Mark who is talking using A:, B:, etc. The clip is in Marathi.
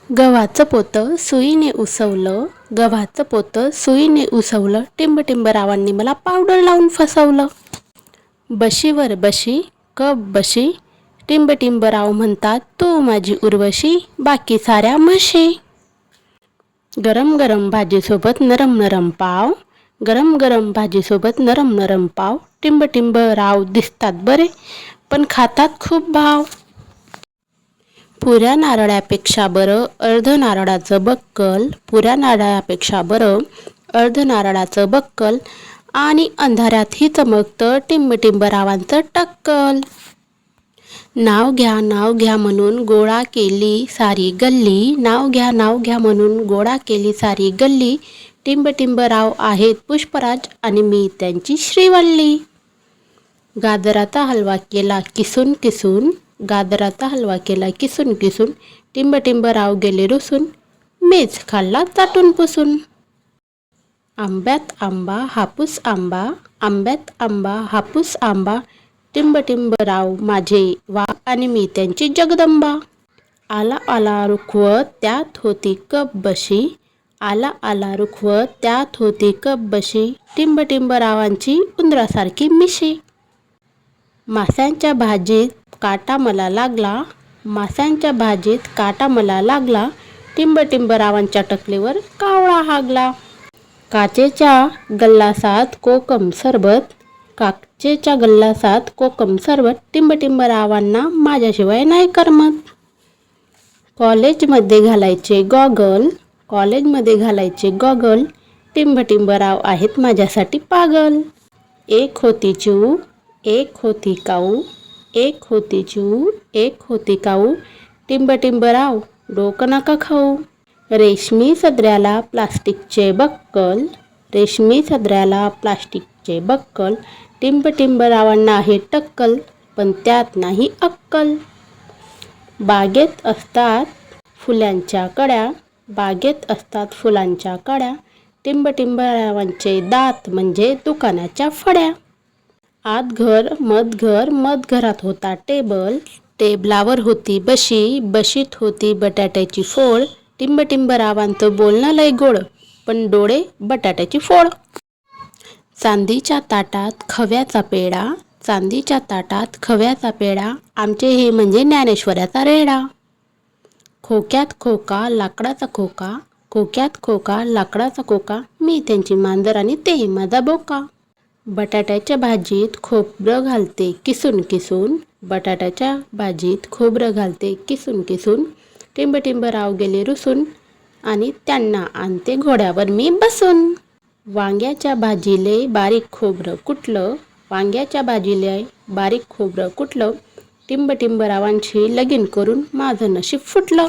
A: गव्हाचं पोतं सुईने उसवलं, गव्हाचं पोतं सुईने उसवलं, टिंबटिंबरावांनी मला पावडर लावून फसवलं. बशीवर बशी कप बशी, टिंबटिंबराव म्हणतात तू माझी उर्वशी, बाकी साऱ्या म्हशी. गरम गरम भाजीसोबत नरम नरम पाव, गरम गरम भाजीसोबत नरम नरम पाव, टिंबटिंबराव दिसतात बरे पण खातात खूप भाव. पुऱ्या नारळापेक्षा बरं अर्ध नारळाचं बक्कल, पुऱ्या नारळापेक्षा बरं अर्ध नारळाचं बक्कल, आणि अंधाऱ्यातही चमकतं टिंबटिंबरावांचं टक्कल. नाव घ्या म्हणून गोळा केली सारी गल्ली, नाव घ्या म्हणून गोळा केली सारी गल्ली, टिंबटिंबराव आहेत पुष्पराज आणि मी त्यांची श्रीवल्ली. गाजराचा हलवा केला किसून किसून, गाजराचा हलवा केला किसून किसून, टिंबटिंबराव गेले रुसून, मीच खाल्ला चाटून पुसून. आंब्यात आंबा हापूस आंबा, आंब्यात आंबा हापूस आंबा, टिंबटिंबराव माझे वा आणि मी त्यांची जगदंबा. आला आला रुखवत त्यात होती कप बशी, आला आला रुखवत त्यात होती कप बशी, टिंबटिंबरावांची उंदरासारखी मिशी. माशांच्या भाजीत काटा मला लागला, माशांच्या भाजीत काटा मला लागला, टिंबटिंबरावांच्या टकलेवर कावळा हागला. काचेच्या गल्लासात कोकम सरबत, काचेच्या गल्लासात कोकम सरबत, टिंबटिंबरावांना माझ्याशिवाय नाही करमत. कॉलेजमध्ये घालायचे गॉगल, कॉलेजमध्ये घालायचे गॉगल, टिंबटिंबराव आहेत माझ्यासाठी पागल. एक होती चिऊ एक होती काऊ, एक होती चिऊ एक होती काऊ, टिंबटिंबराव डोकं नका खाऊ. रेशमी सदऱ्याला प्लास्टिकचे बक्कल, रेशमी सदऱ्याला प्लास्टिकचे बक्कल, टिंबटिंबरावांना आहे टक्कल पण त्यात नाही अक्कल. बागेत असतात फुलांच्या कड्या, बागेत असतात फुलांच्या कड्या, टिंबटिंबरावांचे दात म्हणजे दुकानाच्या फड्या. आत घर मध घरात होता टेबल, टेबलावर होती बशी, बशीत होती बटाट्याची फोड, टिंबटिंबरावांचं बोलणं लय गोड पण डोळे बटाट्याची फोड. चांदीच्या ताटात खव्याचा पेढा, चांदीच्या ताटात खव्याचा पेढा, आमचे हे म्हणजे ज्ञानेश्वराचा रेढा. खोक्यात खोका लाकडाचा खोका, खोक्यात खोका लाकडाचा खोका, मी त्यांची मांजर आणि ते माझा बोका. बटाट्याच्या भाजीत खोबरं घालते किसून किसून, बटाट्याच्या भाजीत खोबरं घालते किसून किसून, टिंबटिंबराव गेले रुसून आणि त्यांना आणते घोड्यावर मी बसून. वांग्याच्या भाजीले बारीक खोबरं कुटलं, वांग्याच्या भाजीले बारीक खोबरं कुटलं, टिंबटिंबरावांशी लगीन करून माझं नशीब फुटलं.